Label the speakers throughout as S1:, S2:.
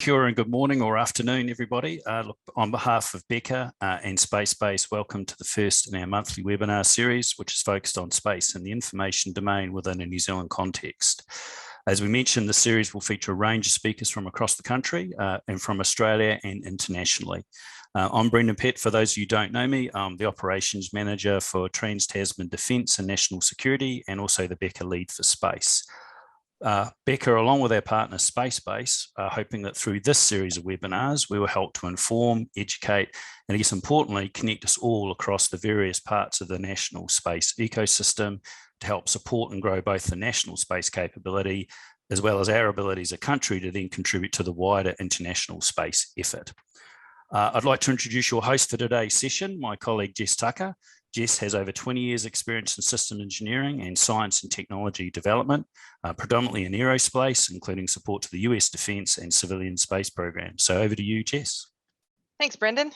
S1: Kia ora and good morning or afternoon, everybody. Look, on behalf of Beca and SpaceBase, welcome to the first in our monthly webinar series, which is focused on space and the information domain within a New Zealand context. As we mentioned, the series will feature a range of speakers from across the country and from Australia and internationally. I'm Brendan Pett. For those of you who don't know me, I'm the Operations Manager for Trans-Tasman Defence and National Security, and also the Beca Lead for Space. Beca, along with our partner SpaceBase, are hoping that through this series of webinars, we will help to inform, educate, and I guess importantly, connect us all across the various parts of the national space ecosystem to help support and grow both the national space capability, as well as our ability as a country to then contribute to the wider international space effort. I'd like to introduce your host for today's session, my colleague Jess Tucker. Jess has over 20 years experience in system engineering and science and technology development, predominantly in aerospace, including support to the US defence and civilian space programs. So over to you, Jess.
S2: Thanks, Brendan.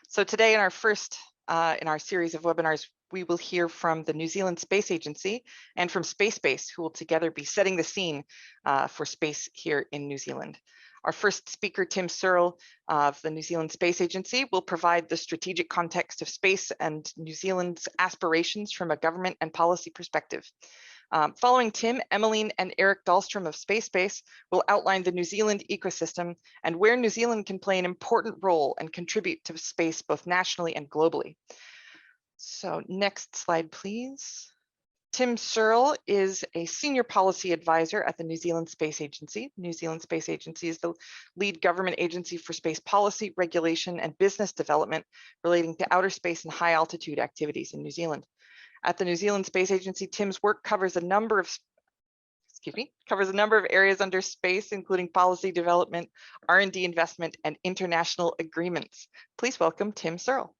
S2: So today in our first in our series of webinars, we will hear from the New Zealand Space Agency and from SpaceBase, who will together be setting the scene for space here in New Zealand. Our first speaker, Tim Searle of the New Zealand Space Agency, will provide the strategic context of space and New Zealand's aspirations from a government and policy perspective. Following Tim, Emeline and Paat-Dahlstrom of SpaceBase will outline the New Zealand ecosystem and where New Zealand can play an important role and contribute to space both nationally and globally. So next slide, please. Tim Searle is a senior policy advisor at the New Zealand Space Agency. New Zealand Space Agency is the lead government agency for space policy, regulation, and business development relating to outer space and high altitude activities in New Zealand. At the New Zealand Space Agency, Tim's work covers a number of areas under space, including policy development, R&D investment, and international agreements. Please welcome Tim Searle.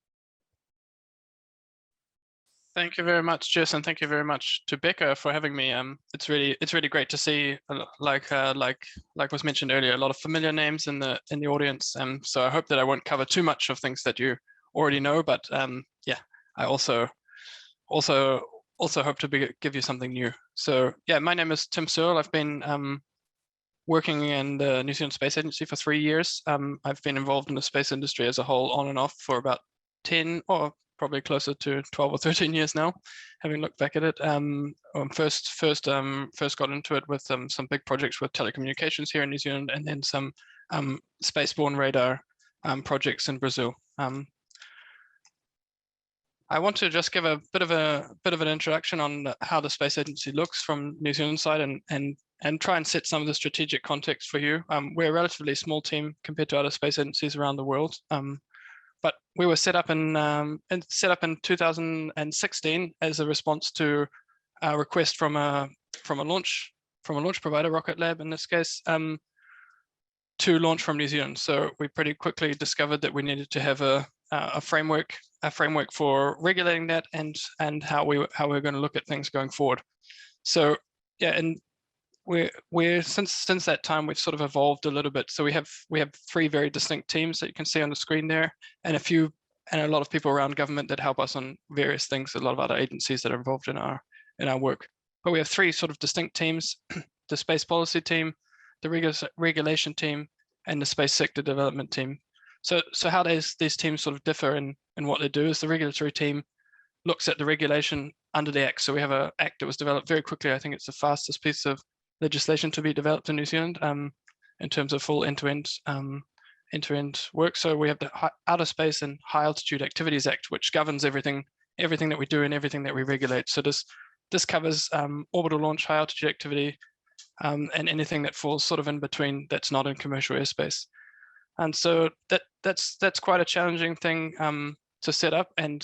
S3: Thank you very much, Jess, and thank you very much to Beca for having me. It's really great to see, like was mentioned earlier, a lot of familiar names in the audience. So I hope that I won't cover too much of things that you already know, but yeah, I also hope to give you something new. So yeah, my name is Tim Searle. I've been working in the New Zealand Space Agency for 3 years. I've been involved in the space industry as a whole, on and off, for about 10 or probably closer to 12 or 13 years now, having looked back at it. First got into it with some big projects with telecommunications here in New Zealand, and then some spaceborne radar projects in Brazil. I want to just give a bit of an introduction on how the Space Agency looks from New Zealand side, and try and set some of the strategic context for you. We're a relatively small team compared to other space agencies around the world. But we were set up in 2016 as a response to a request from a launch provider, Rocket Lab in this case, to launch from New Zealand. So we pretty quickly discovered that we needed to have a framework for regulating that, and how we're going to look at things going forward. So yeah, and we're since that time we've sort of evolved a little bit. So we have 3 very distinct teams that you can see on the screen there, and a lot of people around government that help us on various things, a lot of other agencies that are involved in our work. But we have 3 sort of distinct teams: the space policy team, the regulation team, and the space sector development team. So how these teams sort of differ in what they do is the regulatory team looks at the regulation under the Act. So we have an Act that was developed very quickly. I think it's the fastest piece of legislation to be developed in New Zealand in terms of full end-to-end work. So we have the Outer Space and High Altitude Activities Act, which governs everything that we do and everything that we regulate. So this covers orbital launch, high altitude activity, and anything that falls sort of in between that's not in commercial airspace. And so that's quite a challenging thing to set up. And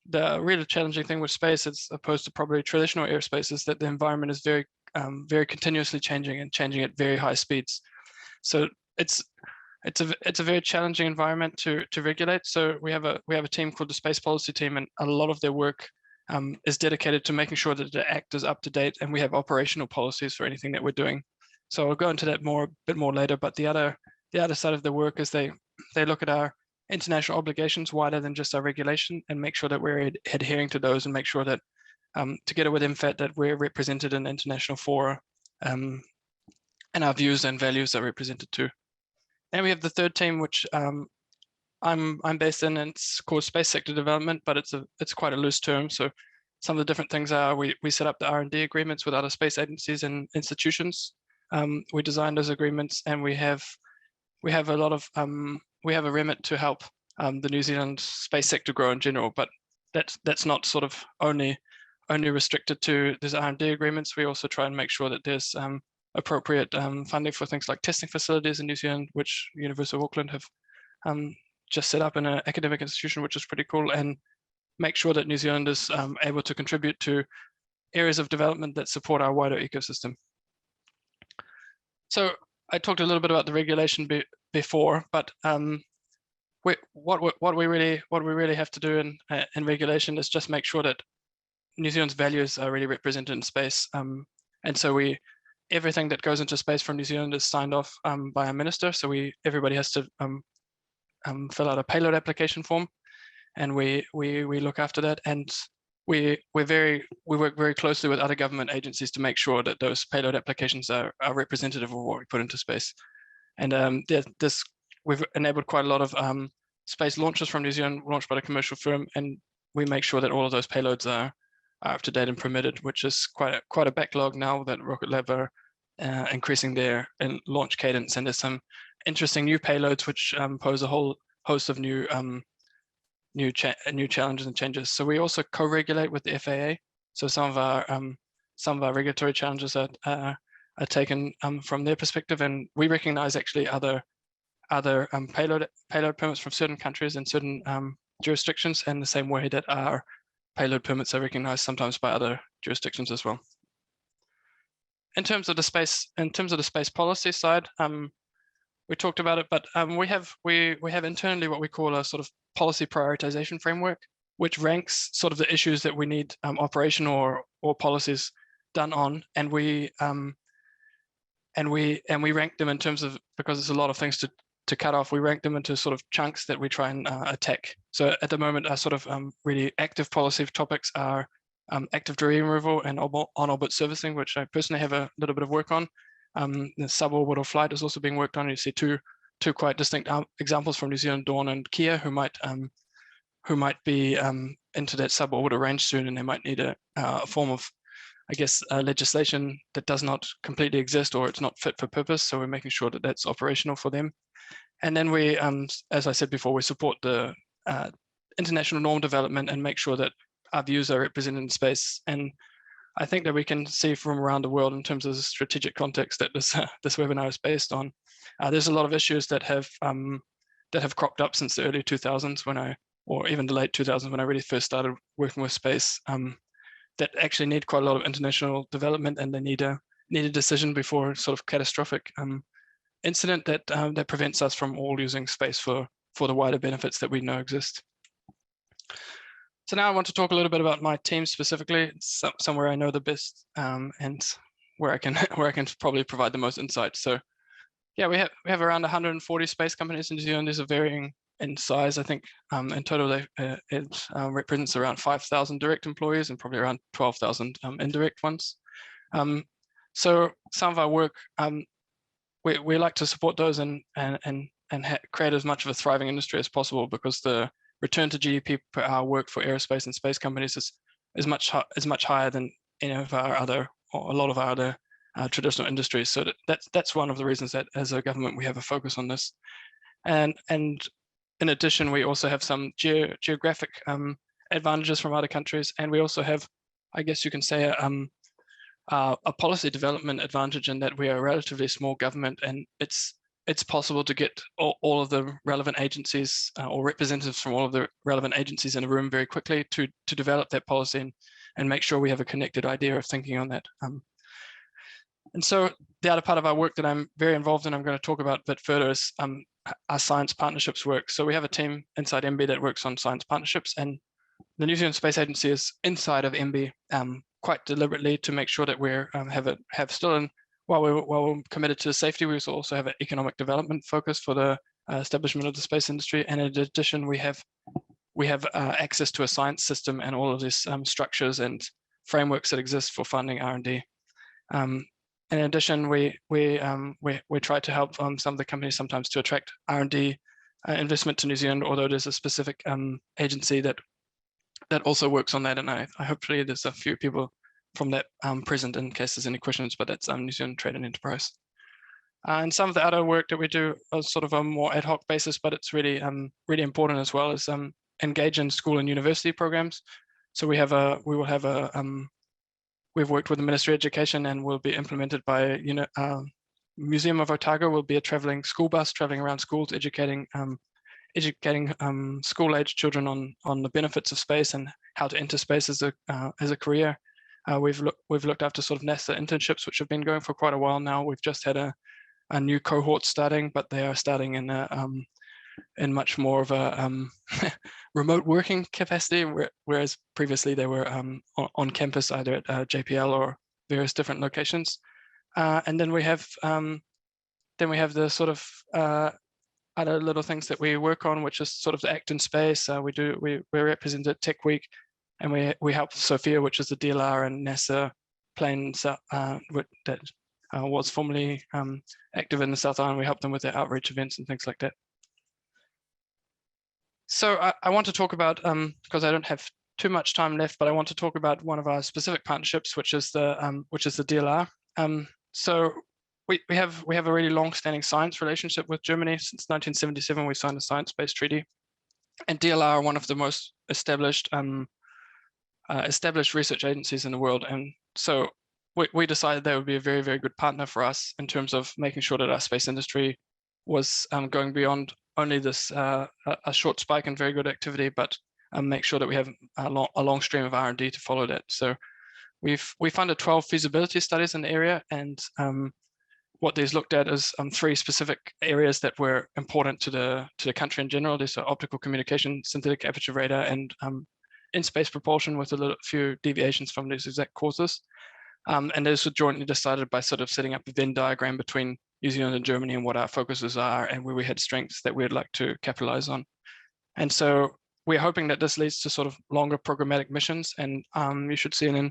S3: the really challenging thing with space, as opposed to probably traditional airspace, is that the environment is very continuously changing at very high speeds. So it's a very challenging environment to regulate. So we have a team called the Space Policy Team, and a lot of their work is dedicated to making sure that the Act is up to date, and we have operational policies for anything that we're doing. So I'll go into that a bit more later. But the other side of the work is they look at our international obligations wider than just our regulation, and make sure that we're adhering to those, and make sure that together with MFAT, that we're represented in international fora, and our views and values are represented too. we have the third team, which I'm based in, and it's called Space Sector Development, but it's quite a loose term. So some of the different things are we set up the R&D agreements with other space agencies and institutions. We design those agreements, and we have a lot of we have a remit to help the New Zealand space sector grow in general. But that's not sort of only restricted to these R&D agreements. We also try and make sure that there's appropriate funding for things like testing facilities in New Zealand, which University of Auckland have just set up in an academic institution, which is pretty cool, and make sure that New Zealand is able to contribute to areas of development that support our wider ecosystem. So I talked a little bit about the regulation before, but what we really have to do in regulation is just make sure that New Zealand's values are really represented in space. And so everything that goes into space from New Zealand is signed off by a minister. So everybody has to fill out a payload application form, and we look after that. And we work very closely with other government agencies to make sure that those payload applications are representative of what we put into space. And we've enabled quite a lot of space launches from New Zealand, launched by a commercial firm, and we make sure that all of those payloads are up to date and permitted, which is quite a backlog now that Rocket Lab are increasing their launch cadence. And there's some interesting new payloads which pose a whole host of new challenges and changes. So we also co-regulate with the FAA. So some of our regulatory challenges are taken from their perspective, and we recognize actually other payload permits from certain countries and certain jurisdictions, in the same way that our payload permits are recognized sometimes by other jurisdictions as well. In terms of the space policy side, we talked about it, but we have internally what we call a sort of policy prioritization framework, which ranks sort of the issues that we need operational or policies done on, and we rank them in terms of, because there's a lot of things to cut off, we rank them into sort of chunks that we try and attack. So at the moment, our sort of really active policy topics are active debris removal and on-orbit servicing, which I personally have a little bit of work on. The suborbital flight is also being worked on. You see two quite distinct examples from New Zealand, Dawn and Kia, who might be into that suborbital range soon, and they might need a form of, I guess, legislation that does not completely exist, or it's not fit for purpose. So we're making sure that that's operational for them. And then we, as I said before, we support the international norm development and make sure that our views are represented in space. And I think that we can see from around the world, in terms of the strategic context that this webinar is based on, there's a lot of issues that have cropped up since the early 2000s or even the late 2000s when I really first started working with space, that actually need quite a lot of international development, and they need a decision before sort of catastrophic incident that prevents us from all using space for the wider benefits that we know exist. So now I want to talk a little bit about my team specifically. It's somewhere I know the best, and where I can probably provide the most insight. So yeah, we have around 140 space companies in New Zealand. These are varying in size. I think in total it represents around 5,000 direct employees and probably around 12,000 indirect ones. So some of our work, we like to support those and create as much of a thriving industry as possible, because the return to GDP per hour work for aerospace and space companies is much higher than any of our other, or a lot of our other traditional industries. So that's one of the reasons that as a government we have a focus on this. And in addition, we also have some geographic advantages from other countries, and we also have, I guess you can say, a policy development advantage in that we are a relatively small government, and it's possible to get all of the relevant agencies or representatives from all of the relevant agencies in a room very quickly to develop that policy and make sure we have a connected idea of thinking on that. And so the other part of our work that I'm very involved in, I'm going to talk about a bit further, is our science partnerships work. So we have a team inside MB that works on science partnerships, and the New Zealand Space Agency is inside of MB quite deliberately to make sure that we have still in. While we're committed to safety, we also have an economic development focus for the establishment of the space industry. And in addition, we have access to a science system and all of these structures and frameworks that exist for funding R&D. in addition, we try to help some of the companies sometimes to attract R&D investment to New Zealand, although there's a specific agency that also works on that, and I hopefully there's a few people from that present in case there's any questions, but that's New Zealand Trade and Enterprise. And some of the other work that we do is sort of a more ad hoc basis, but it's really really important as well, is engage in school and university programs. So we've worked with the Ministry of Education and will be implemented by Museum of Otago will be a traveling school bus traveling around schools, educating school-age children on the benefits of space and how to enter space as a career. We've looked after sort of NASA internships, which have been going for quite a while now. We've just had a new cohort starting, but they are starting in much more of a remote working capacity, whereas previously they were on campus, either at JPL or various different locations. And then we have the sort of other little things that we work on, which is sort of the Act in Space. We're represented at Tech Week, and we help SOFIA, which is the DLR and NASA plane that was formerly active in the South Island. We help them with their outreach events and things like that. So I want to talk about, because I don't have too much time left, but I want to talk about one of our specific partnerships, which is the DLR. So we have a really long-standing science relationship with Germany. Since 1977, we signed a science-based treaty, and DLR are one of the most established research agencies in the world. And so we decided they would be a very, very good partner for us in terms of making sure that our space industry was going beyond only this a short spike in very good activity, but make sure that we have a long stream of R&D to follow that. So we funded 12 feasibility studies in the area, and what these looked at is 3 specific areas that were important to the country in general. These are optical communication, synthetic aperture radar, and in-space propulsion, with a few deviations from these exact courses. And those were jointly decided by sort of setting up a Venn diagram between New Zealand and Germany and what our focuses are and where we had strengths that we'd like to capitalize on. And so we're hoping that this leads to sort of longer programmatic missions, and you should see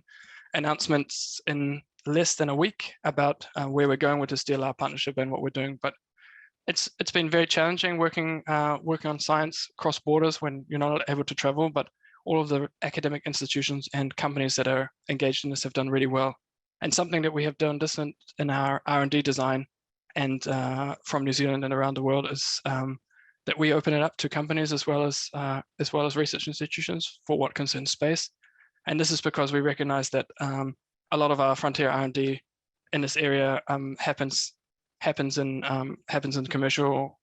S3: announcements in less than a week about where we're going with this DLR partnership and what we're doing. But it's been very challenging working on science across borders when you're not able to travel, but all of the academic institutions and companies that are engaged in this have done really well. And something that we have done different in our R&D design and from New Zealand and around the world is that we open it up to companies as well as research institutions for what concerns space. And this is because we recognize that a lot of our frontier R&D in this area happens in commercial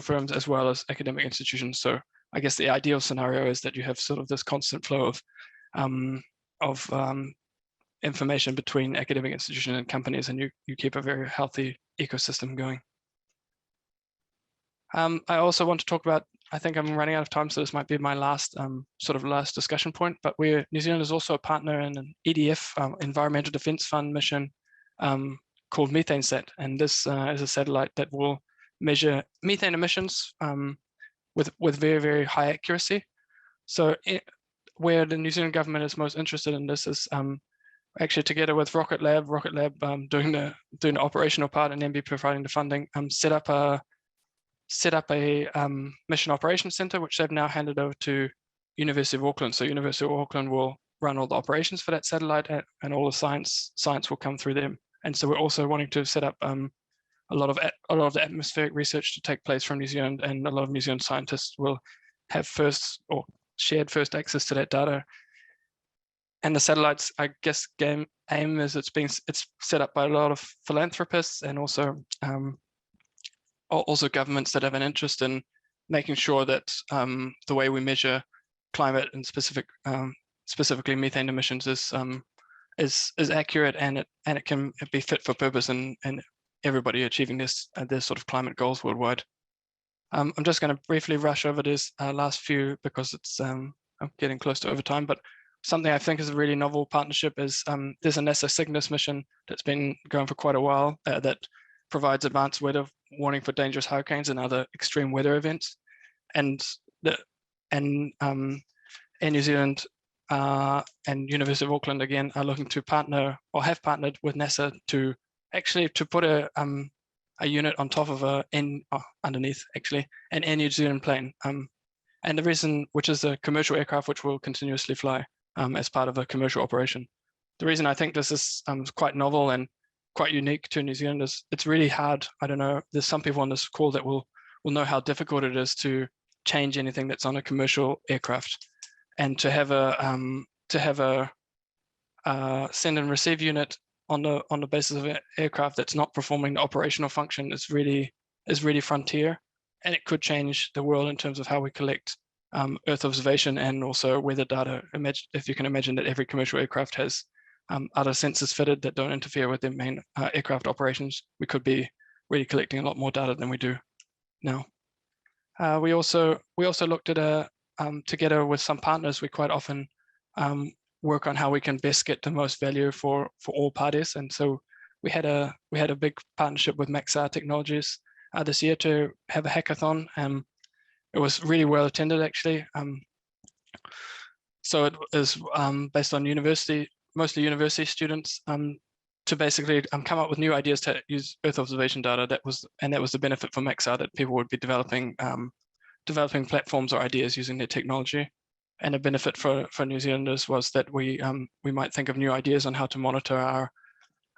S3: firms as well as academic institutions. So I guess the ideal scenario is that you have sort of this constant flow of information between academic institutions and companies, and you keep a very healthy ecosystem going. I also want to talk about, I think I'm running out of time, so this might be my last discussion point, but New Zealand is also a partner in an EDF, Environmental Defence Fund mission called Methane Set. And this is a satellite that will measure methane emissions with very, very high accuracy. So where the New Zealand government is most interested in this is actually together with Rocket Lab doing the operational part and then be providing the funding, set up a mission operations center, which they've now handed over to University of Auckland. So University of Auckland will run all the operations for that satellite, and all the science will come through them. And so we're also wanting to set up a lot of the atmospheric research to take place from New Zealand, and a lot of New Zealand scientists will have shared first access to that data. And the satellites, I guess, aim is it's set up by a lot of philanthropists and also governments that have an interest in making sure that the way we measure climate and specifically methane emissions is accurate, and it can be fit for purpose and everybody achieving their sort of climate goals worldwide. I'm just going to briefly rush over this last few because I'm getting close to overtime, but something I think is a really novel partnership is there's a NASA Cygnus mission that's been going for quite a while that provides advanced weather warning for dangerous hurricanes and other extreme weather events. And in New Zealand and University of Auckland again are looking to partner or have partnered with NASA to actually to put a unit on top of underneath actually an Air New Zealand plane. And the reason, which is a commercial aircraft which will continuously fly as part of a commercial operation. The reason I think this is quite novel and quite unique to New Zealand is it's really hard. I don't know, there's some people on this call that will know how difficult it is to change anything that's on a commercial aircraft. And to have a send and receive unit on the basis of an aircraft that's not performing the operational function is really frontier, and it could change the world in terms of how we collect Earth observation and also weather data. Imagine if you can imagine that every commercial aircraft has other sensors fitted that don't interfere with their main aircraft operations. We could be really collecting a lot more data than we do now. We also looked at together with some partners, we quite often work on how we can best get the most value for all parties. And so we had a big partnership with Maxar Technologies this year to have a hackathon. It was really well attended actually. So it is based on mostly university students to basically come up with new ideas to use Earth observation data. That was the benefit for Maxar, that people would be developing platforms or ideas using their technology. And a benefit for New Zealanders was that we might think of new ideas on how to monitor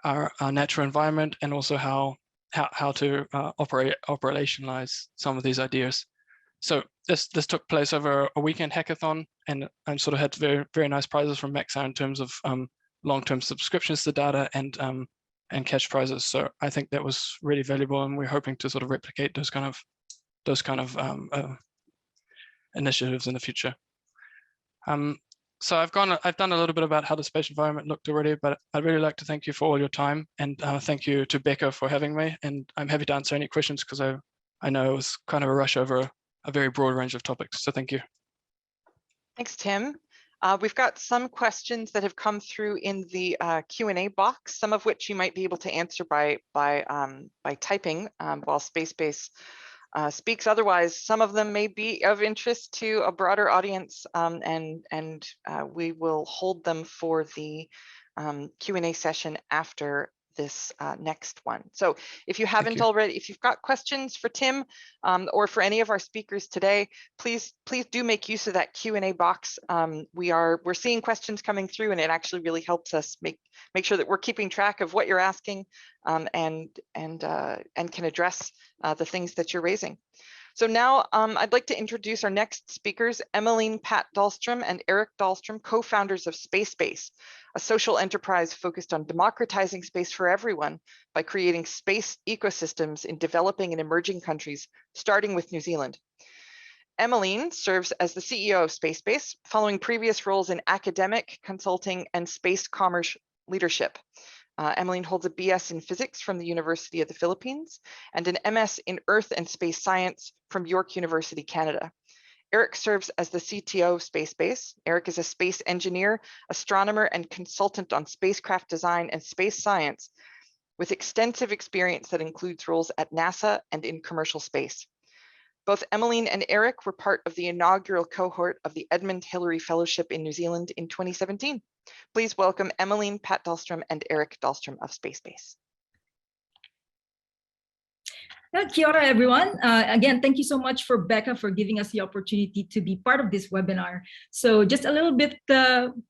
S3: our natural environment, and also how to operationalize some of these ideas. So this took place over a weekend hackathon, and sort of had very, very nice prizes from Maxar in terms of long-term subscriptions to data and cash prizes. So I think that was really valuable, and we're hoping to sort of replicate those kind of initiatives in the future. So I've done a little bit about how the space environment looked already, but I'd really like to thank you for all your time, and thank you to Beca for having me. And I'm happy to answer any questions, because I know it was kind of a rush over a very broad range of topics. So thank you.
S2: Thanks, Tim. We've got some questions that have come through in the Q&A box, some of which you might be able to answer by typing while SpaceBase speaks. Otherwise, some of them may be of interest to a broader audience, and we will hold them for the Q&A session after this next one. So if you haven't already, if you've got questions for Tim or for any of our speakers today, please do make use of that Q&A box. We're seeing questions coming through, and it actually really helps us make sure that we're keeping track of what you're asking and can address the things that you're raising. So now I'd like to introduce our next speakers, Emeline Paat-Dahlstrom and Eric Dahlstrom, co-founders of SpaceBase, a social enterprise focused on democratizing space for everyone by creating space ecosystems in developing and emerging countries, starting with New Zealand. Emeline serves as the CEO of SpaceBase, following previous roles in academic, consulting, and space commerce leadership. Emeline holds a BS in physics from the University of the Philippines and an MS in Earth and Space Science from York University, Canada. Eric serves as the CTO of SpaceBase. Eric is a space engineer, astronomer, and consultant on spacecraft design and space science, with extensive experience that includes roles at NASA and in commercial space. Both Emeline and Eric were part of the inaugural cohort of the Edmund Hillary Fellowship in New Zealand in 2017. Please welcome Emeline Paat-Dahlstrom and Eric Dahlstrom of SpaceBase.
S4: Kia ora, everyone. Again, thank you so much for Beca for giving us the opportunity to be part of this webinar. So just a little bit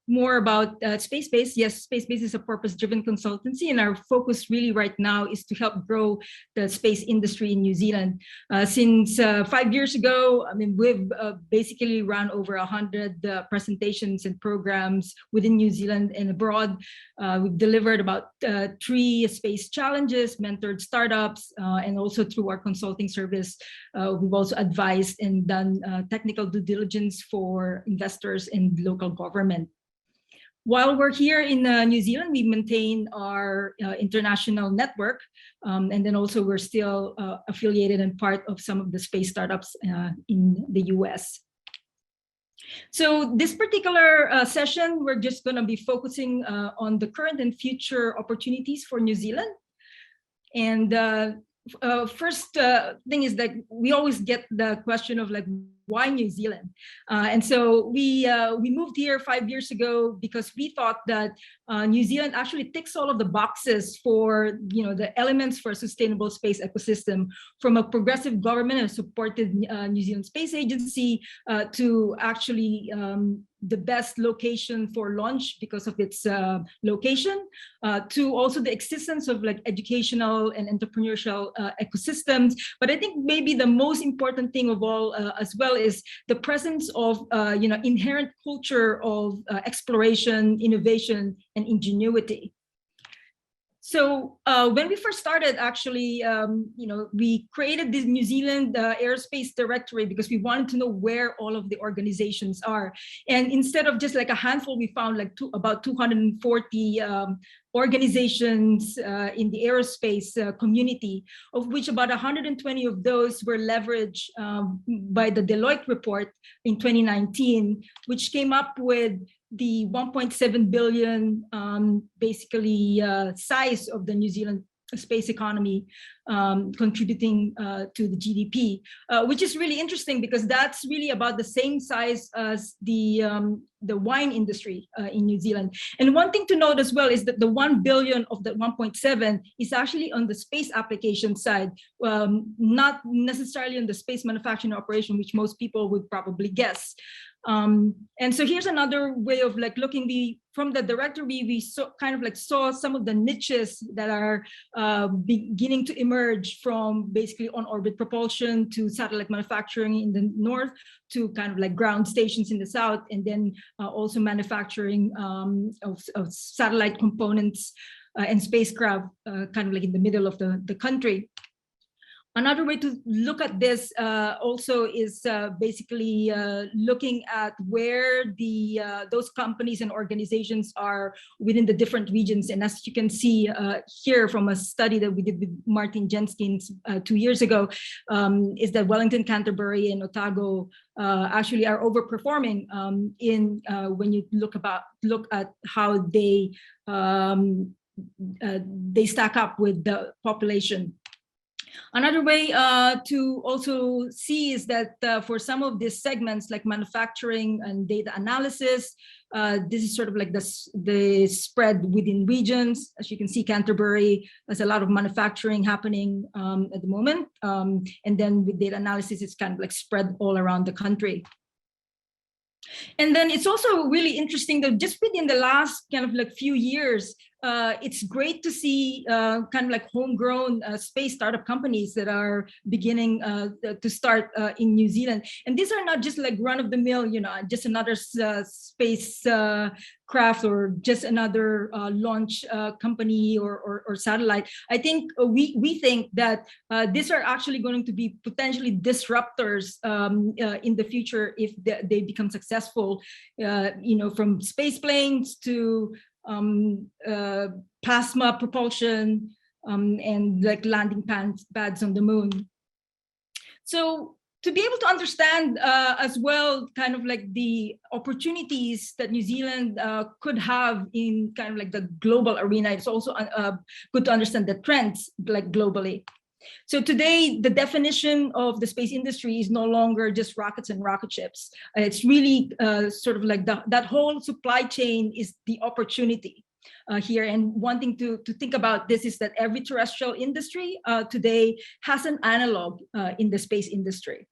S4: more about SpaceBase. Yes, SpaceBase is a purpose-driven consultancy, and our focus really right now is to help grow the space industry in New Zealand. Since 5 years ago, I mean, we've basically run over 100 presentations and programs within New Zealand and abroad. We've delivered about 3 space challenges, mentored startups, and also through our consulting service, we've also advised and done technical due diligence for investors and local government. While we're here in New Zealand, we maintain our international network, and then also we're still affiliated and part of some of the space startups in the US. So this particular session, we're just going to be focusing on the current and future opportunities for New Zealand. And first thing is that we always get the question of like, why New Zealand? And so we moved here 5 years ago because we thought that New Zealand actually ticks all of the boxes for, the elements for a sustainable space ecosystem, from a progressive government and supported New Zealand Space Agency to actually the best location for launch because of its location, to also the existence of like educational and entrepreneurial ecosystems. But I think maybe the most important thing of all as well is the presence of inherent culture of exploration, innovation, and ingenuity. So when we first started, actually, we created this New Zealand Aerospace Directory because we wanted to know where all of the organizations are. And instead of just like a handful, we found like about 240 organizations in the aerospace community, of which about 120 of those were leveraged by the Deloitte report in 2019, which came up with the 1.7 billion basically size of the New Zealand space economy, contributing to the GDP, which is really interesting because that's really about the same size as the wine industry in New Zealand. And one thing to note as well is that the 1 billion of the 1.7 is actually on the space application side, not necessarily on the space manufacturing operation, which most people would probably guess. And so here's another way of like looking. From the directory, we saw some of the niches that are beginning to emerge, from basically on-orbit propulsion to satellite manufacturing in the north, to kind of like ground stations in the south, and then also manufacturing of satellite components and spacecraft kind of like in the middle of the country. Another way to look at this also is basically looking at where those companies and organizations are within the different regions. And as you can see here from a study that we did with Martin Jenskins 2 years ago, is that Wellington, Canterbury, and Otago actually are overperforming when you look at how they stack up with the population. Another way to also see is that for some of these segments like manufacturing and data analysis, this is sort of like the spread within regions. As you can see, Canterbury has a lot of manufacturing happening at the moment. And then with data analysis, it's kind of like spread all around the country. And then it's also really interesting that just within the last kind of like few years, it's great to see kind of like homegrown space startup companies that are beginning to start in New Zealand. And these are not just like run-of-the-mill, just another space craft or just another launch company or satellite. I think we think that these are actually going to be potentially disruptors in the future if they become successful, from space planes to plasma propulsion and like landing pads on the moon. So to be able to understand as well kind of like the opportunities that New Zealand could have in kind of like the global arena, it's also good to understand the trends like globally. So today, the definition of the space industry is no longer just rockets and rocket ships. It's really sort of like that whole supply chain is the opportunity here. And one thing to think about this is that every terrestrial industry today has an analog in the space industry.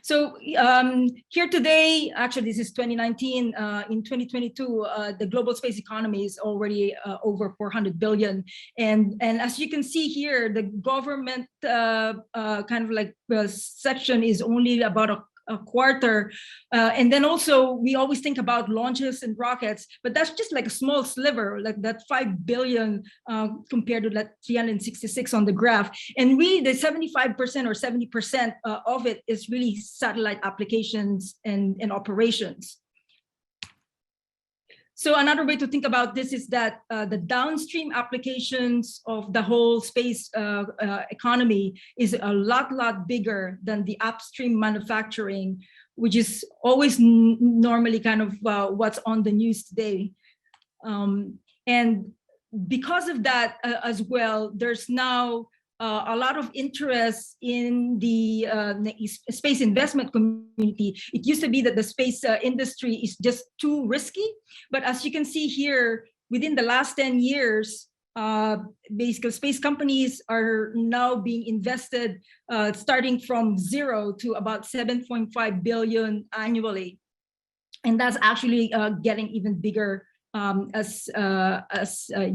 S4: So here today, actually, this is 2019. In 2022, the global space economy is already over 400 billion. And as you can see here, the government kind of like section is only about a quarter. And then also we always think about launches and rockets, but that's just like a small sliver, like that 5 billion compared to that 366 on the graph. And really the 75% or 70% of it is really satellite applications and operations. So another way to think about this is that the downstream applications of the whole space economy is a lot bigger than the upstream manufacturing, which is always normally kind of what's on the news today. And because of that as well, there's now a lot of interest in the space investment community. It used to be that the space industry is just too risky, but as you can see here, within the last 10 years, basically space companies are now being invested starting from 0 to about 7.5 billion annually. And that's actually getting even bigger as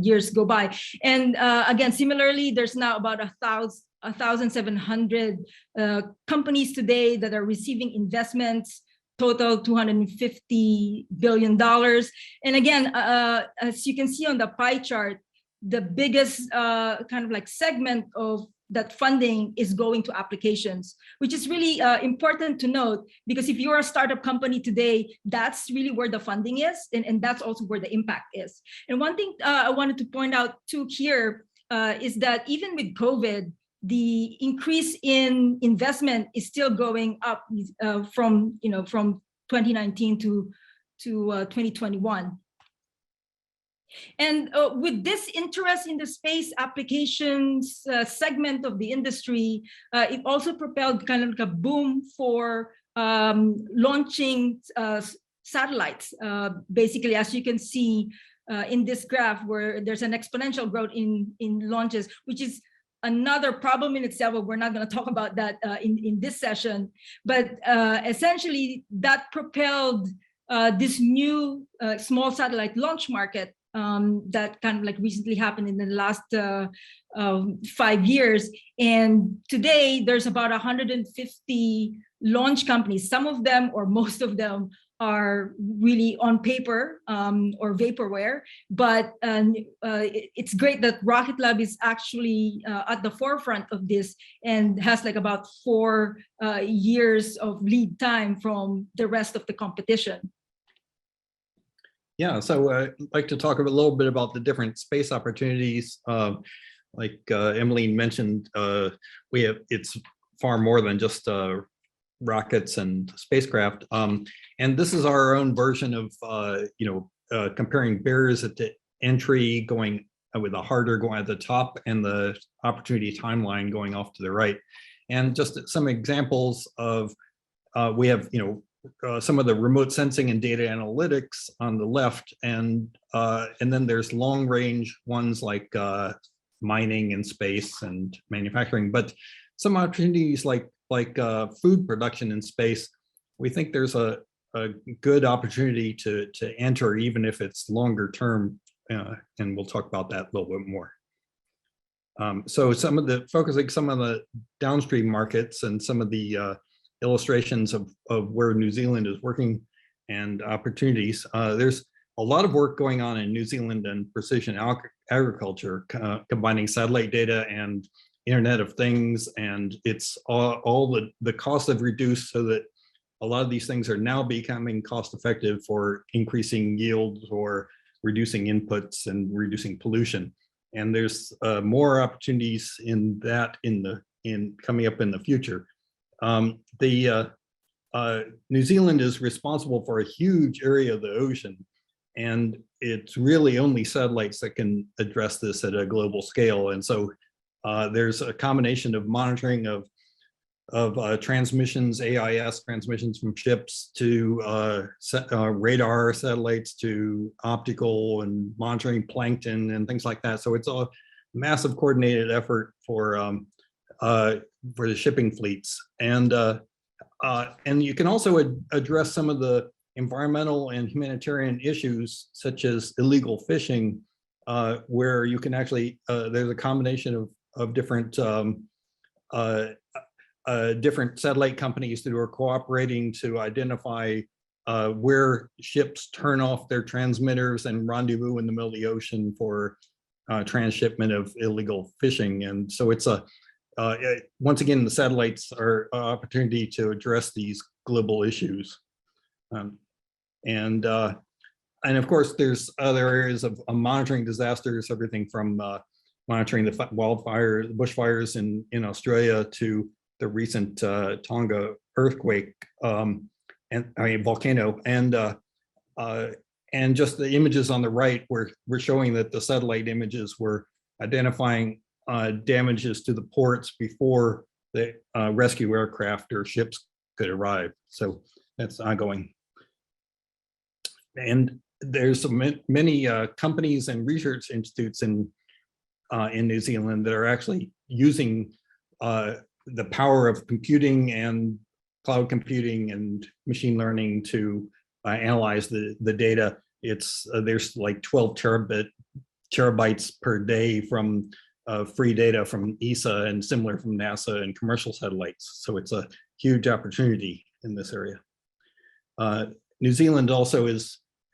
S4: years go by. And again, similarly, there's now about 1,700 companies today that are receiving investments, total $250 billion. And again, as you can see on the pie chart, the biggest kind of like segment of that funding is going to applications, which is really important to note, because if you're a startup company today, that's really where the funding is, and that's also where the impact is. And one thing I wanted to point out too here is that even with COVID, the increase in investment is still going up from 2019 to 2021. And with this interest in the space applications segment of the industry, it also propelled kind of like a boom for launching satellites. Basically, as you can see in this graph, where there's an exponential growth in launches, which is another problem in itself, but we're not going to talk about that in this session. But essentially, that propelled this new small satellite launch market that kind of like recently happened in the last 5 years. And today there's about 150 launch companies. Some of them, or most of them, are really on paper or vaporware, but it's great that Rocket Lab is actually at the forefront of this and has like about 4 years of lead time from the rest of the competition.
S5: Yeah, so I'd like to talk a little bit about the different space opportunities. Like Emeline mentioned, it's far more than just rockets and spacecraft. And this is our own version of comparing barriers at the entry, going with the harder going at the top and the opportunity timeline going off to the right. And just some examples of we have some of the remote sensing and data analytics on the left, and then there's long range ones like mining and space and manufacturing. But some opportunities like food production in space, we think there's a good opportunity to enter, even if it's longer term, and we'll talk about that a little bit more. So focusing some of the downstream markets and some of the illustrations of where New Zealand is working and opportunities. There's a lot of work going on in New Zealand and precision agriculture, combining satellite data and Internet of Things, and it's all the costs have reduced so that a lot of these things are now becoming cost effective for increasing yields or reducing inputs and reducing pollution. And there's more opportunities in that coming up in the future. New Zealand is responsible for a huge area of the ocean, and it's really only satellites that can address this at a global scale. And so there's a combination of monitoring of transmissions, AIS transmissions from ships, to radar satellites, to optical and monitoring plankton and things like that. So it's a massive coordinated effort for the shipping fleets, and you can also address some of the environmental and humanitarian issues, such as illegal fishing, where you can actually there's a combination of different different satellite companies that are cooperating to identify where ships turn off their transmitters and rendezvous in the middle of the ocean for transshipment of illegal fishing. And so it's once again, the satellites are an opportunity to address these global issues. And of course, there's other areas of monitoring disasters, everything from monitoring the bushfires in Australia to the recent Tonga earthquake, volcano, and and just the images on the right, we're showing that the satellite images were identifying damages to the ports before the rescue aircraft or ships could arrive. So that's ongoing. And there's many companies and research institutes in New Zealand that are actually using the power of computing and cloud computing and machine learning to analyze the data. It's there's like 12 terabytes per day from free data from ESA and similar from NASA and commercial satellites. So it's a huge opportunity in this area. New Zealand also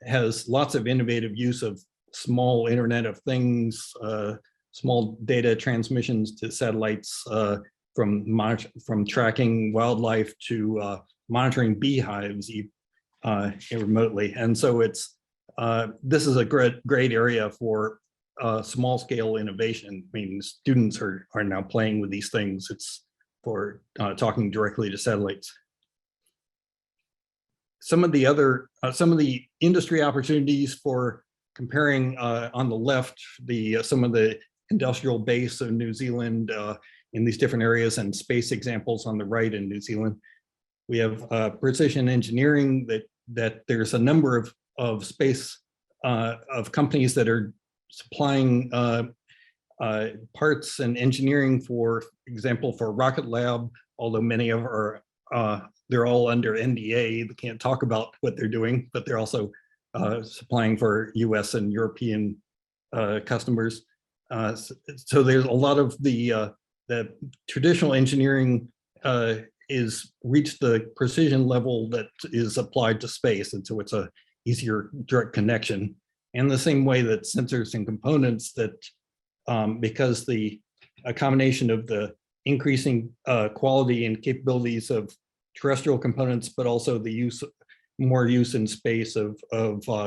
S5: has lots of innovative use of small Internet of Things, small data transmissions to satellites, from tracking wildlife to monitoring beehives remotely. And so it's this is a great area for small scale innovation. I mean, students are now playing with these things. It's for talking directly to satellites. Some of the industry opportunities for comparing on the left, some of the industrial base of New Zealand in these different areas, and space examples on the right in New Zealand. We have precision engineering that there's a number of space of companies that are supplying parts and engineering, for example, for Rocket Lab, although many of are they're all under NDA. They can't talk about what they're doing, but they're also supplying for US and European customers. So there's a lot of the traditional engineering is reached the precision level that is applied to space. And so it's a easier direct connection. And the same way that sensors and components that because a combination of the increasing quality and capabilities of terrestrial components, but also the more use in space of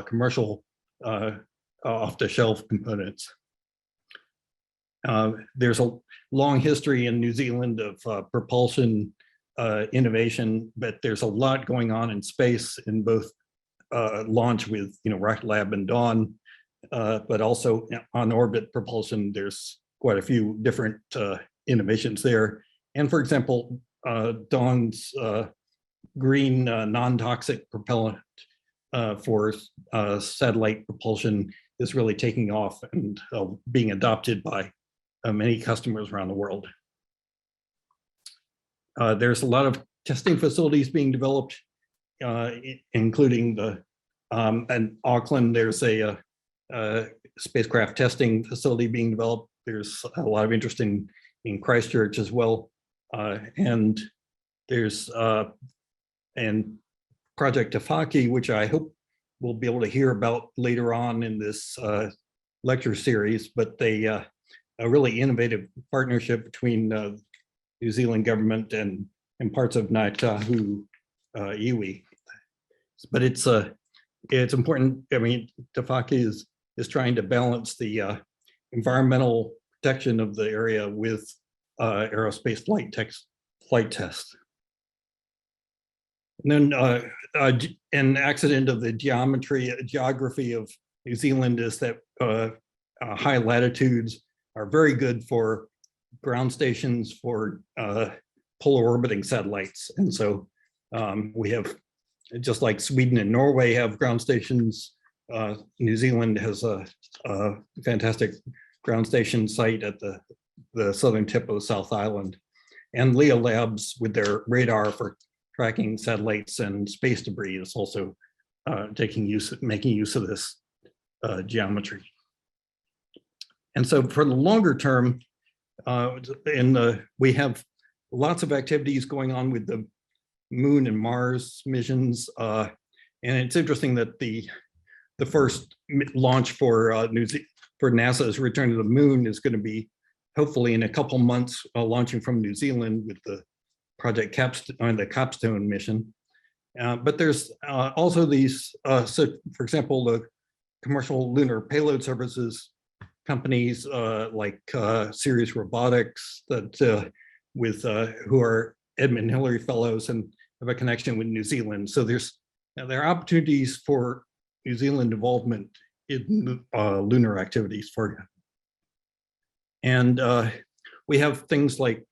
S5: commercial off-the-shelf components. There's a long history in New Zealand of propulsion innovation, but there's a lot going on in space in both launch with Rocket Lab and Dawn, but also on orbit propulsion. There's quite a few different innovations there. And for example, Dawn's green non-toxic propellant for satellite propulsion is really taking off and being adopted by many customers around the world. There's a lot of testing facilities being developed, including in Auckland, there's a spacecraft testing facility being developed. There's a lot of interest in Christchurch as well. And there's and Project Tafaki, which I hope we'll be able to hear about later on in this lecture series, but they a really innovative partnership between New Zealand government and parts of Ngāi Tahu iwi. But it's important. I mean, Tafaki is trying to balance the environmental protection of the area with aerospace flight tests. And then an accident of the geography of New Zealand is that high latitudes are very good for ground stations for polar orbiting satellites. And so we have, just like Sweden and Norway have ground stations, New Zealand has a fantastic ground station site at the southern tip of the South Island. And Leo Labs, with their radar for tracking satellites and space debris, is also making use of this geometry. And so for the longer term, we have lots of activities going on with the Moon and Mars missions. And it's interesting that the first launch for NASA's return to the Moon is going to be hopefully in a couple months, launching from New Zealand with the Project Capstone, the Capstone mission. But there's also these, so for example, the commercial lunar payload services companies like Sirius Robotics that who are Edmund Hillary Fellows and have a connection with New Zealand. So there are opportunities for New Zealand involvement in lunar activities for you. And we have things like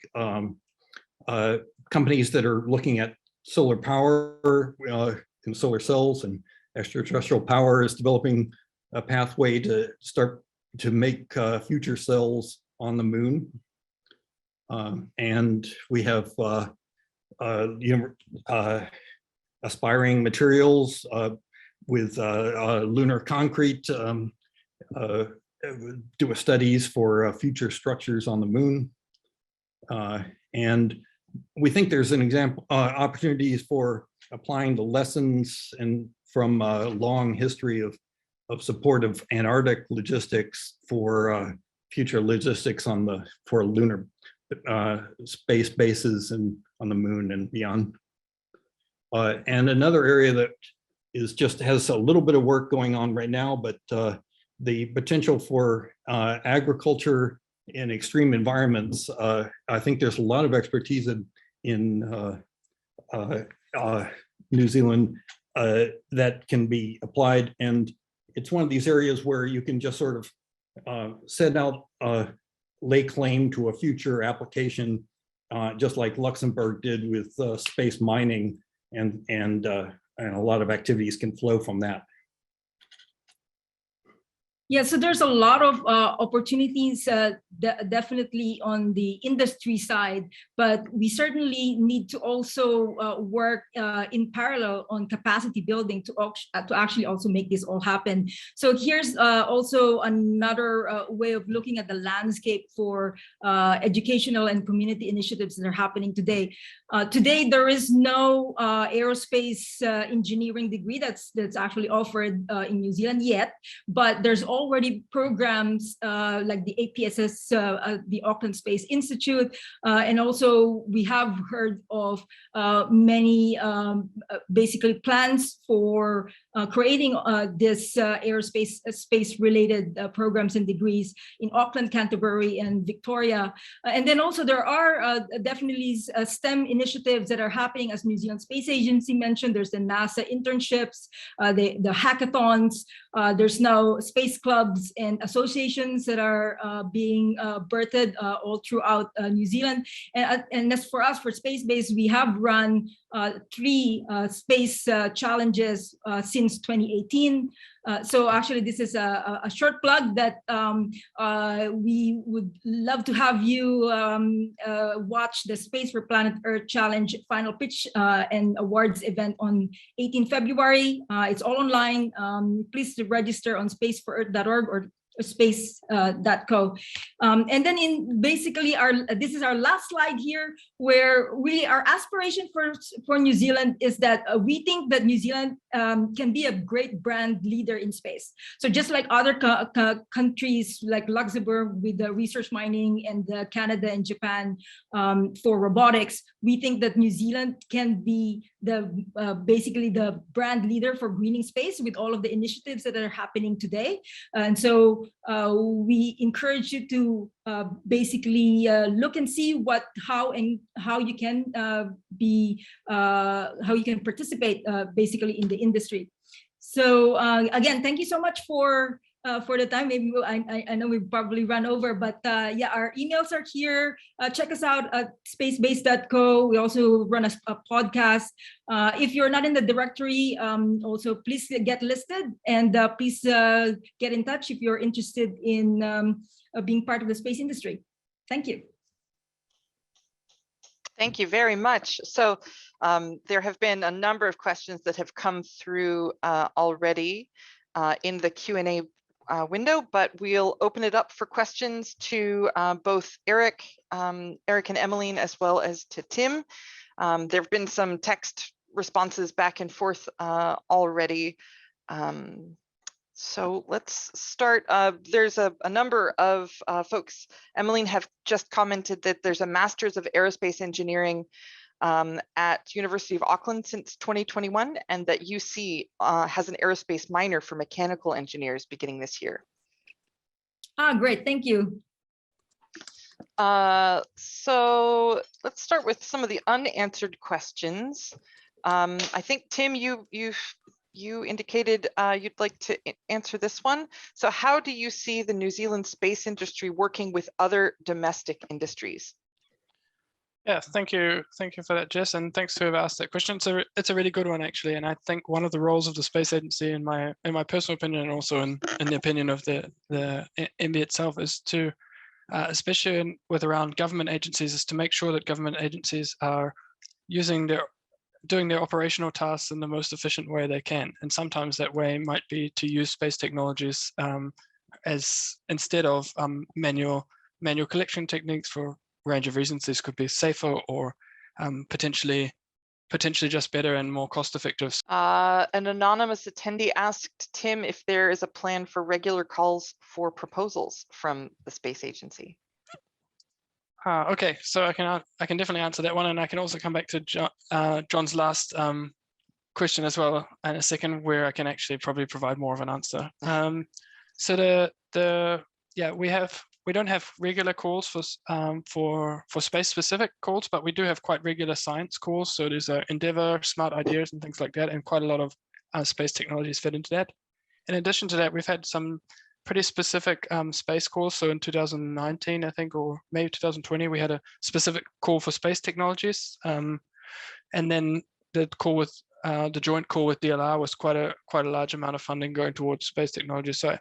S5: companies that are looking at solar power and solar cells, and extraterrestrial power is developing a pathway to start to make future cells on the moon. And we have aspiring materials with lunar concrete, do studies for future structures on the moon. And we think there's an example, opportunities for applying the lessons and from a long history of support of Antarctic logistics for future logistics on for lunar space bases and on the moon and beyond. And another area that has a little bit of work going on right now, but the potential for agriculture in extreme environments. I think there's a lot of expertise in New Zealand that can be applied, and it's one of these areas where you can just sort of set out, lay claim to a future application, just like Luxembourg did with space mining, and a lot of activities can flow from that.
S4: Yeah, so there's a lot of opportunities definitely on the industry side, but we certainly need to also work in parallel on capacity building to actually also make this all happen. So here's also another way of looking at the landscape for educational and community initiatives that are happening today. Today, there is no aerospace engineering degree that's actually offered in New Zealand yet, but there's already programs like the APSS, the Auckland Space Institute, and also we have heard of many basically plans for creating this aerospace space-related programs and degrees in Auckland, Canterbury, and Victoria. And then also there are definitely STEM initiatives that are happening, as New Zealand Space Agency mentioned. There's the NASA internships, the hackathons. There's now space clubs and associations that are being birthed all throughout New Zealand. And as for us, for SpaceBase, we have run 3 space challenges since 2018. So actually, this is a short plug that we would love to have you watch the Space for Planet Earth Challenge final pitch and awards event on 18 February. It's all online. Please register on spaceforearth.org or space.co. And then basically this is our last slide here, where really our aspiration for New Zealand is that we think that New Zealand can be a great brand leader in space. So just like other countries like Luxembourg with the research mining, and Canada and Japan for robotics, we think that New Zealand can be basically the brand leader for greening space with all of the initiatives that are happening today. And so we encourage you to basically look and see how you can participate basically in the industry. So again, thank you so much for the time. Maybe I know we've probably run over, but yeah, our emails are here. Check us out at spacebase.co. We also run a podcast. If you're not in the directory, also please get listed, and please get in touch if you're interested in being part of the space industry. Thank you.
S2: Thank you very much. So there have been a number of questions that have come through already in the Q&A window, but we'll open it up for questions to both Eric and Emeline, as well as to Tim. There have been some text responses back and forth already. So let's start. There's a number of folks. Emeline have just commented that there's a Master's of Aerospace Engineering at University of Auckland since 2021, and that UC has an aerospace minor for mechanical engineers beginning this year.
S4: Great, thank you.
S2: So let's start with some of the unanswered questions. I think, Tim, you've you indicated you'd like to answer this one. So how do you see the New Zealand space industry working with other domestic industries?
S3: Yeah, thank you for that, Jess, and thanks to have asked that question. So it's a really good one, actually, and I think one of the roles of the space agency, in my personal opinion, and also in the opinion of the MB itself, is to, especially with around government agencies, is to make sure that government agencies are doing their operational tasks in the most efficient way they can. And sometimes that way might be to use space technologies as instead of manual collection techniques for range of reasons. This could be safer or potentially just better and more cost effective.
S2: An anonymous attendee asked Tim if there is a plan for regular calls for proposals from the space agency.
S3: Okay, so I can definitely answer that one, and I can also come back to John's last question as well in a second, where I can actually probably provide more of an answer. So we don't have regular calls for space specific calls, but we do have quite regular science calls. So there's Endeavour, Smart Ideas, and things like that, and quite a lot of space technologies fit into that. In addition to that, we've had some pretty specific space calls. So in 2019, I think, or maybe 2020, we had a specific call for space technologies, and then the call with the joint call with DLR was quite a large amount of funding going towards space technology. So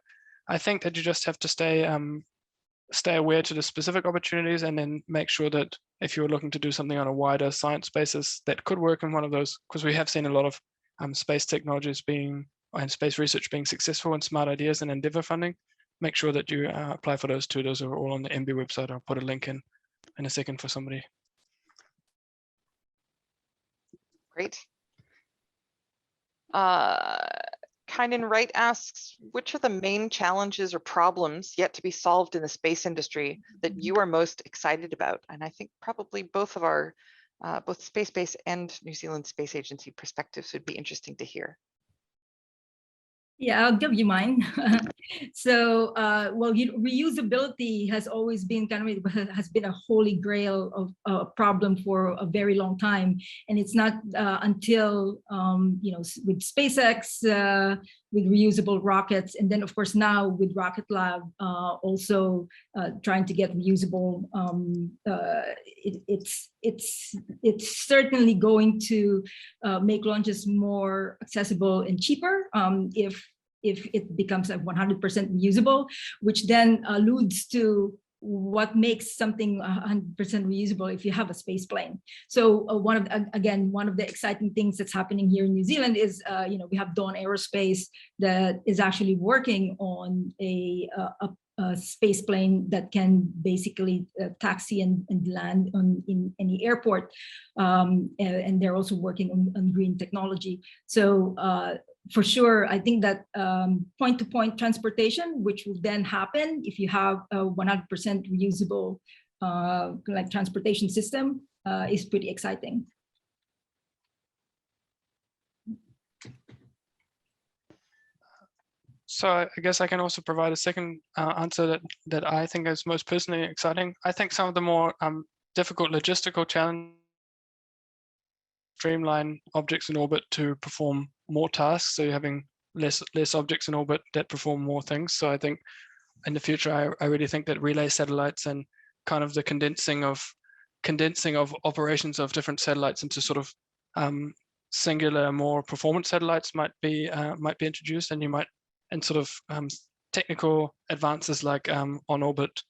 S3: I think that you just have to stay aware to the specific opportunities, and then make sure that if you're looking to do something on a wider science basis, that could work in one of those, because we have seen a lot of space technologies and space research being successful in Smart Ideas and Endeavour funding. Make sure that you apply for those too. Those are all on the MB website. I'll put a link in a second for somebody.
S2: Great. Kynan Wright asks, which are the main challenges or problems yet to be solved in the space industry that you are most excited about? And I think probably both of our, both SpaceBase and New Zealand Space Agency perspectives would be interesting to hear.
S4: Yeah, I'll give you mine. So, well, reusability has always been has been a holy grail of a problem for a very long time, and it's not until with SpaceX, with reusable rockets, and then of course now with Rocket Lab also trying to get reusable. It's certainly going to make launches more accessible and cheaper if it becomes 100% reusable, which then alludes to what makes something 100% reusable if you have a space plane. So one of the exciting things that's happening here in New Zealand is we have Dawn Aerospace that is actually working on a space plane that can basically taxi and land in any airport, and they're also working on green technology. So for sure, I think that point-to-point transportation, which will then happen if you have a 100% reusable transportation system, is pretty exciting.
S3: So I guess I can also provide a second answer that I think is most personally exciting. I think some of the more difficult logistical challenges streamline objects in orbit to perform more tasks, so you're having less objects in orbit that perform more things. So I think in the future, I really think that relay satellites and kind of the condensing of operations of different satellites into sort of singular, more performance satellites might be introduced, and sort of technical advances like on-orbit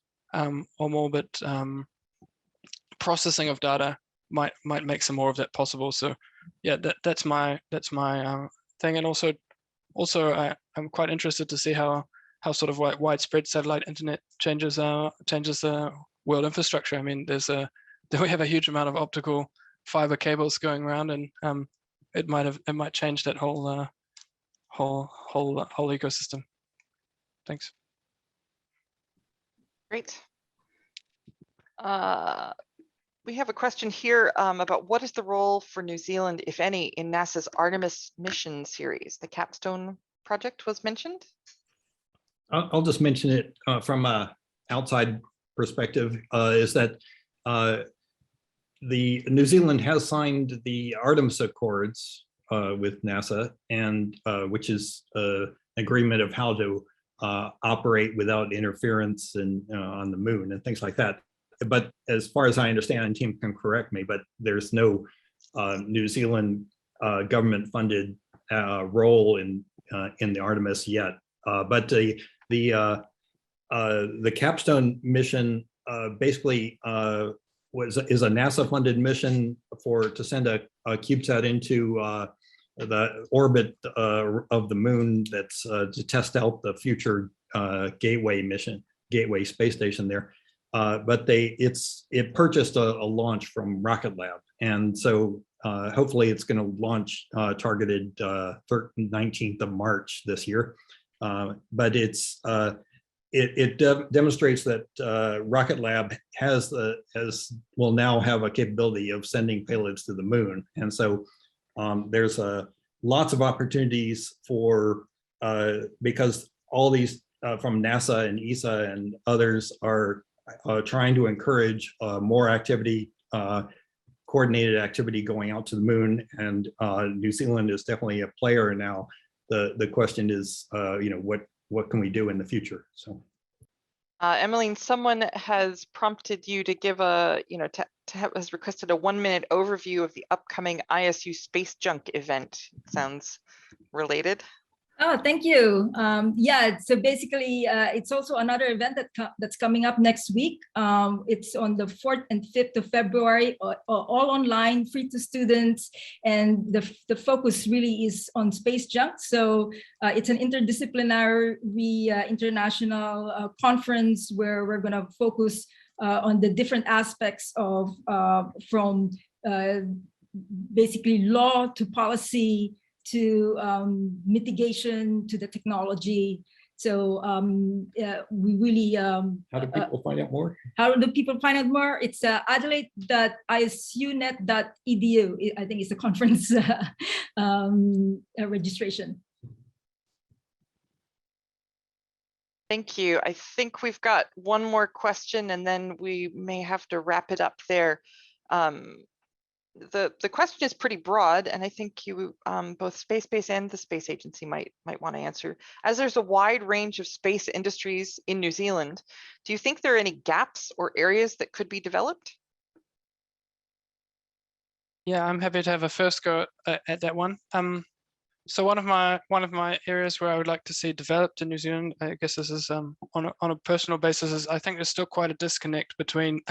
S3: processing of data might make some more of that possible. So yeah, that's my thing. And also I'm quite interested to see how sort of widespread satellite internet changes the world infrastructure. I mean, we have a huge amount of optical fiber cables going around, and it might change that whole ecosystem. Thanks.
S2: Great. We have a question here about what is the role for New Zealand, if any, in NASA's Artemis mission series? The Capstone project was mentioned.
S5: I'll just mention it from an outside perspective, is that the New Zealand has signed the Artemis Accords with NASA, and which is an agreement of how to operate without interference and on the moon and things like that. But as far as I understand, and Tim can correct me, but there's no New Zealand government-funded role in the Artemis yet. But the capstone mission basically is a NASA-funded mission to send a CubeSat into the orbit of the moon. That's to test out the future Gateway space station there. But it purchased a launch from Rocket Lab, and so hopefully it's going to launch targeted 19th of March this year. But it demonstrates that Rocket Lab will now have a capability of sending payloads to the moon, and so there's lots of opportunities for because all these from NASA and ESA and others are trying to encourage more activity, coordinated activity going out to the moon, and New Zealand is definitely a player now. The question is, what can we do in the future? So,
S2: Emeline, someone has prompted you to give has requested a 1-minute overview of the upcoming ISU Space Junk event. Sounds related.
S4: Oh, thank you. Yeah, so basically, it's also another event that's coming up next week. It's on the 4th and 5th of February, all online, free to students. And the focus really is on space junk. So it's an interdisciplinary international conference where we're going to focus on the different aspects of from basically law to policy, to mitigation, to the technology. So we really...
S5: how do people find out more?
S4: How do people find out more? It's adelaide.isunet.edu. I think it's the conference registration.
S2: Thank you. I think we've got one more question and then we may have to wrap it up there. The question is pretty broad, and I think you both SpaceBase and the space agency might want to answer. As there's a wide range of space industries in New Zealand, do you think there are any gaps or areas that could be developed?
S3: Yeah, I'm happy to have a first go at that one. So one of my areas where I would like to see developed in New Zealand, I guess this is on a personal basis, is I think there's still quite a disconnect between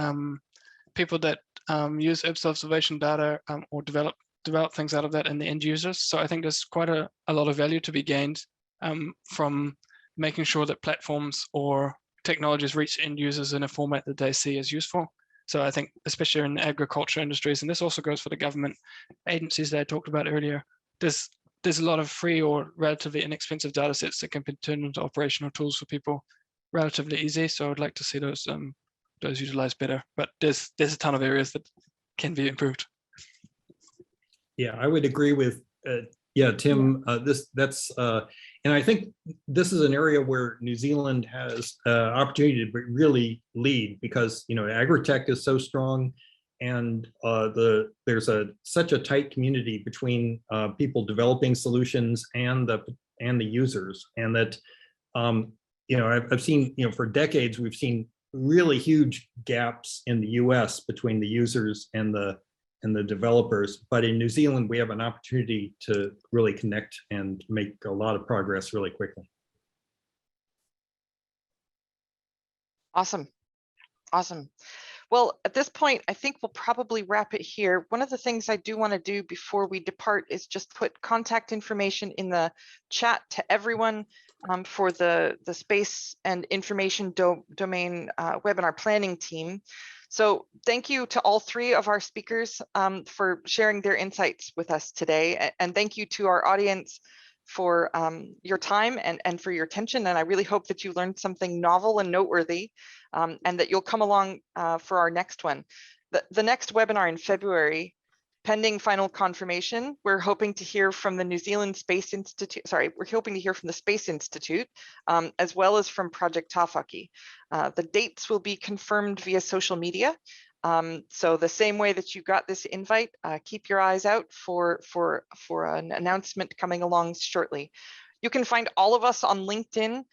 S3: people that use Earth observation data or develop things out of that and the end users. So I think there's quite a lot of value to be gained from making sure that platforms or technologies reach end users in a format that they see as useful. So I think especially in agriculture industries, and this also goes for the government agencies that I talked about earlier, there's a lot of free or relatively inexpensive data sets that can be turned into operational tools for people relatively easy. So I would like to see those utilized better, but there's a ton of areas that can be improved.
S5: Yeah, I would agree with Tim. And I think this is an area where New Zealand has opportunity to really lead, because agri-tech is so strong, and there's such a tight community between people developing solutions and the users, and that I've seen for decades we've seen really huge gaps in the US between the users and the developers. But in New Zealand, we have an opportunity to really connect and make a lot of progress really quickly.
S2: Awesome. Well, at this point, I think we'll probably wrap it here. One of the things I do want to do before we depart is just put contact information in the chat to everyone for the space and information domain webinar planning team. So thank you to all three of our speakers for sharing their insights with us today. And thank you to our audience for your time and for your attention. And I really hope that you learned something novel and noteworthy, and that you'll come along for our next one. The next webinar in February, pending final confirmation, we're hoping to hear from the New Zealand Space Institute. We're hoping to hear from the Space Institute, as well as from Project Tawhaki. The dates will be confirmed via social media, So the same way that you got this invite, keep your eyes out for an announcement coming along shortly. You can find all of us on LinkedIn.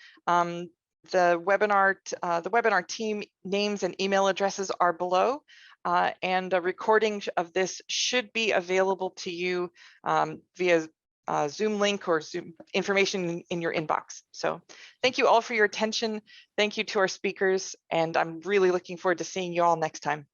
S2: The webinar team names and email addresses are below, and a recording of this should be available to you via Zoom link or Zoom information in your inbox. So thank you all for your attention. Thank you to our speakers, and I'm really looking forward to seeing you all next time.